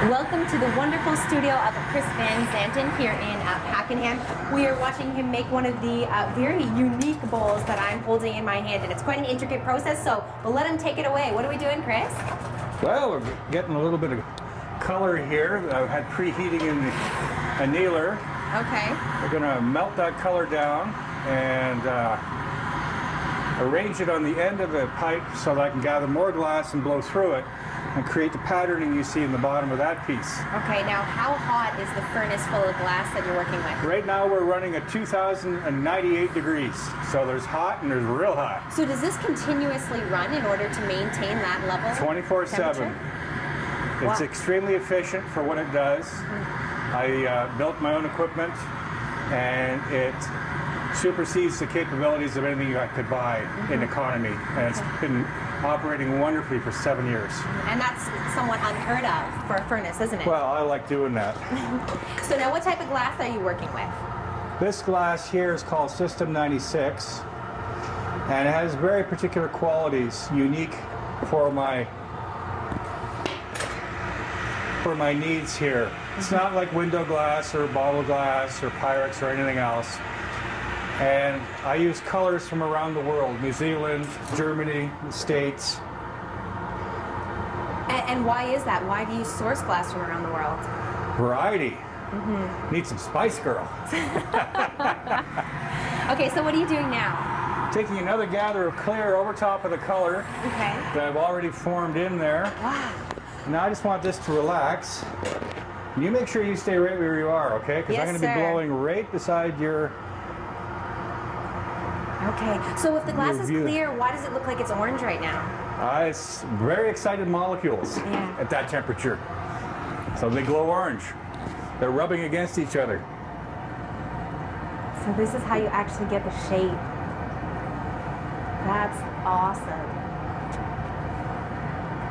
Welcome to the wonderful studio of Chris Van Zanten here in Pakenham. We are watching him make one of the very unique bowls that I'm holding in my hand, and it's quite an intricate process, so we'll let him take it away. What are we doing, Chris? Well, we're getting a little bit of color here. I've had preheating in the annealer. Okay. We're going to melt that color down and arrange it on the end of the pipe so that I can gather more glass and blow through it and create the patterning you see in the bottom of that piece. Okay, now how hot is the furnace full of glass that you're working with? Right now we're running at 2,098 degrees. So there's hot and there's real hot. So does this continuously run in order to maintain that level? 24/7. It's extremely efficient for what it does. I built my own equipment, and it supersedes the capabilities of anything I could buy in economy. And it's been operating wonderfully for 7 years. And that's somewhat unheard of for a furnace, isn't it? Well, I like doing that. So now what type of glass are you working with? This glass here is called System 96, and it has very particular qualities unique for my needs here. It's not like window glass or bottle glass or Pyrex or anything else. And I use colors from around the world: New Zealand, Germany, the States. And why is that? Why do you source glass from around the world? Variety. Need some spice, girl. Okay, so what are you doing now? Taking another gather of clear over top of the color that I've already formed in there. Wow. Now I just want this to relax. You make sure you stay right where you are, okay? Because I'm going to be blowing right beside your... Okay, so if the glass is clear, why does it look like it's orange right now? It's very excited molecules at that temperature. So they glow orange. They're rubbing against each other. So this is how you actually get the shape. That's awesome.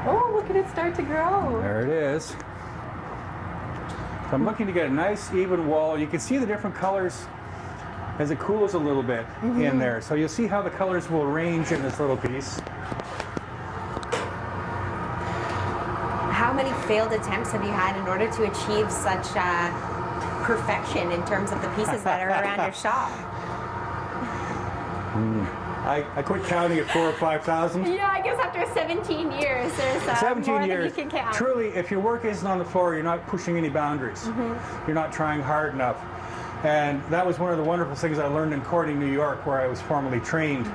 Oh, look at it start to grow. There it is. So I'm looking to get a nice even wall. You can see the different colors as it cools a little bit in there. So you'll see how the colors will range in this little piece. How many failed attempts have you had in order to achieve such perfection in terms of the pieces that are around your shop? I quit counting at 4,000 or 5,000. Yeah, I guess after 17 years, there's 17 more years. than you can count. Truly, if your work isn't on the floor, you're not pushing any boundaries. You're not trying hard enough. And that was one of the wonderful things I learned in Corning, New York, where I was formally trained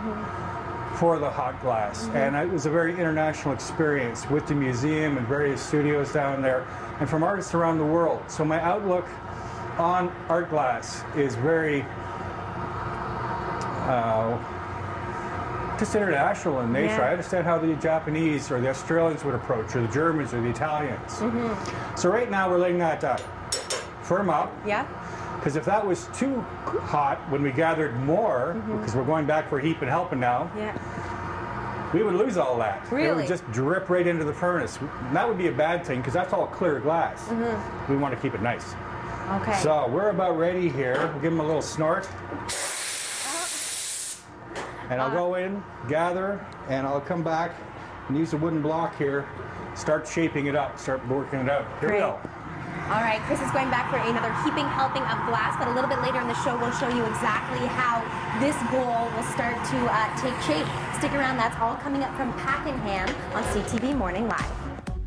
for the hot glass. And it was a very international experience with the museum and various studios down there, and from artists around the world. So my outlook on art glass is very just international in nature. I understand how the Japanese or the Australians would approach, or the Germans or the Italians. So right now we're letting that firm up. Yeah. Because if that was too hot when we gathered more, because we're going back for heap and helping now, we would lose all that. Really? It would just drip right into the furnace. And that would be a bad thing, because that's all clear glass. We want to keep it nice. Okay. So we're about ready here. We'll give them a little snort. And I'll go in, gather, and I'll come back and use a wooden block here, start shaping it up, start working it out. Here we go. All right, Chris is going back for another heaping helping of glass, but a little bit later in the show we'll show you exactly how this bowl will start to take shape. Stick around, that's all coming up from Pakenham on CTV Morning Live.